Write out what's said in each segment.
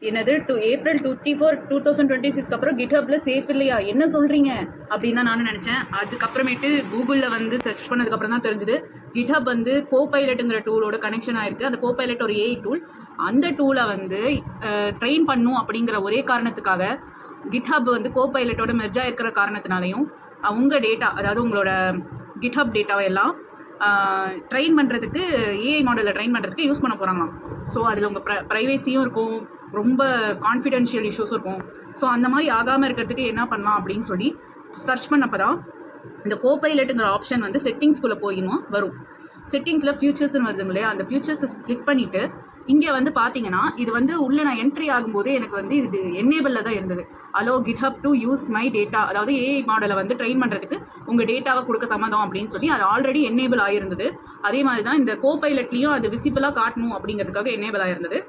என்னது ஏப்ரல் 2026 அப்புறம் கிட்ஹப்ல சேஃப் இல்லையா, என்ன சொல்றீங்க அப்படின்னு தான் நானும் நினைச்சேன். அதுக்கப்புறமேட்டு கூகுளில் வந்து சர்ச் பண்ணதுக்கப்புறம் தான் தெரிஞ்சுது கிட்ஹப் வந்து கோபைலட்டுங்கிற டூலோட கனெக்ஷன் ஆயிருக்கு. அந்த கோபைலட் ஒரு ஏஐ டூல். அந்த டூலை வந்து ட்ரெயின் பண்ணும் அப்படிங்கிற ஒரே காரணத்துக்காக கிட்ஹப் வந்து கோபைலட்டோட மெர்ஜ் ஆயிருக்கிற காரணத்தினாலையும் உங்கள் டேட்டா, அதாவது உங்களோட கிட்ஹப் டேட்டாவை எல்லாம் ட்ரெயின் பண்ணுறதுக்கு, ஏஐ மாடலில் ட்ரெயின் பண்ணுறதுக்கு யூஸ் பண்ண போகிறாங்களாம். ஸோ அதில் உங்கள் ப்ரைவேசியும் இருக்கும், ரொம்ப கான்ஃபிடென்ஷியல் இஷ்யூஸ் இருக்கும். ஸோ அந்த மாதிரி ஆகாமல் இருக்கிறதுக்கு என்ன பண்ணலாம் அப்படின்னு சொல்லி சர்ச் பண்ணப்போ தான் இந்த கோபைலட்டுங்கிற ஆப்ஷன் வந்து செட்டிங்ஸ்குள்ளே போயினும் வரும். செட்டிங்ஸில் ஃபியூச்சர்ஸ்னு வருதுங்க இல்லையா, அந்த ஃபியூச்சர்ஸை கிளிக் பண்ணிவிட்டு இங்கே வந்து பார்த்தீங்கன்னா இது வந்து உள்ளே நான் என்ட்ரி ஆகும்போதே எனக்கு வந்து இது என்னேபிளில் தான் இருந்தது. Allow GitHub to use my data, அதாவது ஏஐ மாடலை வந்து ட்ரெயின் பண்ணுறதுக்கு உங்கள் டேட்டாவை கொடுக்க சம்மதம் அப்படின்னு சொல்லி அது ஆல்ரெடி என்னேபிள் ஆகிருந்தது. அதே மாதிரி தான் இந்த கோபைலட்லேயும் அது விசிபிளாக காட்டணும் அப்படிங்கிறதுக்காக என்னேபிள் ஆகிருந்தது.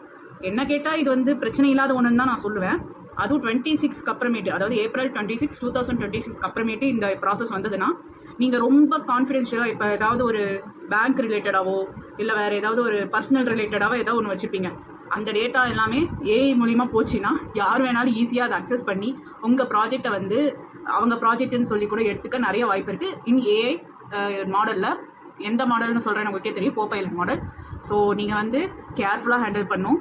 என்ன கேட்டால் இது வந்து பிரச்சனை இல்லாத ஒன்றுன்னு தான் நான் சொல்லுவேன். அதுவும் 26க்கு அப்புறமேட்டு, அதாவது ஏப்ரல் 26, 2026 அப்புறமேட்டு இந்த ப்ராசஸ் வந்ததுன்னா நீங்கள் ரொம்ப கான்ஃபிடென்ஷியலாக இப்போ ஏதாவது ஒரு பேங்க் ரிலேட்டடாவோ இல்லை வேறு ஏதாவது ஒரு பர்சனல் ரிலேட்டடாவோ ஏதாவது ஒன்று வச்சுருப்பீங்க. அந்த டேட்டா எல்லாமே ஏஐ மூலிமா போச்சுன்னா யார் வேணாலும் ஈஸியாக அதை அக்சஸ் பண்ணி உங்கள் ப்ராஜெக்டை வந்து அவங்க ப்ராஜெக்ட்னு சொல்லி கூட எடுத்துக்க நிறைய வாய்ப்பு இருக்குது. இன் ஏஐ மாடலில் எந்த மாடல்னு சொல்கிறேன்னு உங்களுக்கே தெரியும், கோபைலட் மாடல். ஸோ நீங்கள் வந்து கேர்ஃபுல்லாக ஹேண்டில் பண்ணும்.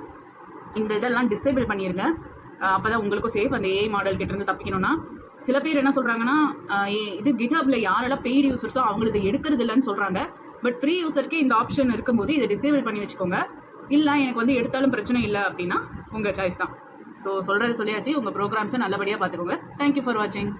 இந்த இதெல்லாம் டிசேபிள் பண்ணிடுங்க. அப்போ தான் உங்களுக்கும் சேஃப். அந்த ஏஐ மாடல் கிட்டேருந்து தப்பிக்கணும்னா சில பேர் என்ன சொல்கிறாங்கன்னா, இது கிட்ஹப்ல யாரெல்லாம் பெய்டு யூசர்ஸோ அவங்களுக்கு எடுக்கிறது இல்லைன்னு சொல்கிறாங்க. பட் ஃப்ரீ யூசருக்கு இந்த ஆப்ஷன் இருக்கும்போது இதை டிசேபிள் பண்ணி வச்சுக்கோங்க. இல்லை எனக்கு வந்து எடுத்தாலும் பிரச்சனை இல்லை அப்படின்னா உங்கள் சாய்ஸ் தான். ஸோ சொல்கிறது சொல்லியாச்சு. உங்கள் ப்ரோக்ராம்ஸை நல்லபடியாக பார்த்துக்கோங்க. தேங்க்யூ ஃபார் வாட்சிங்.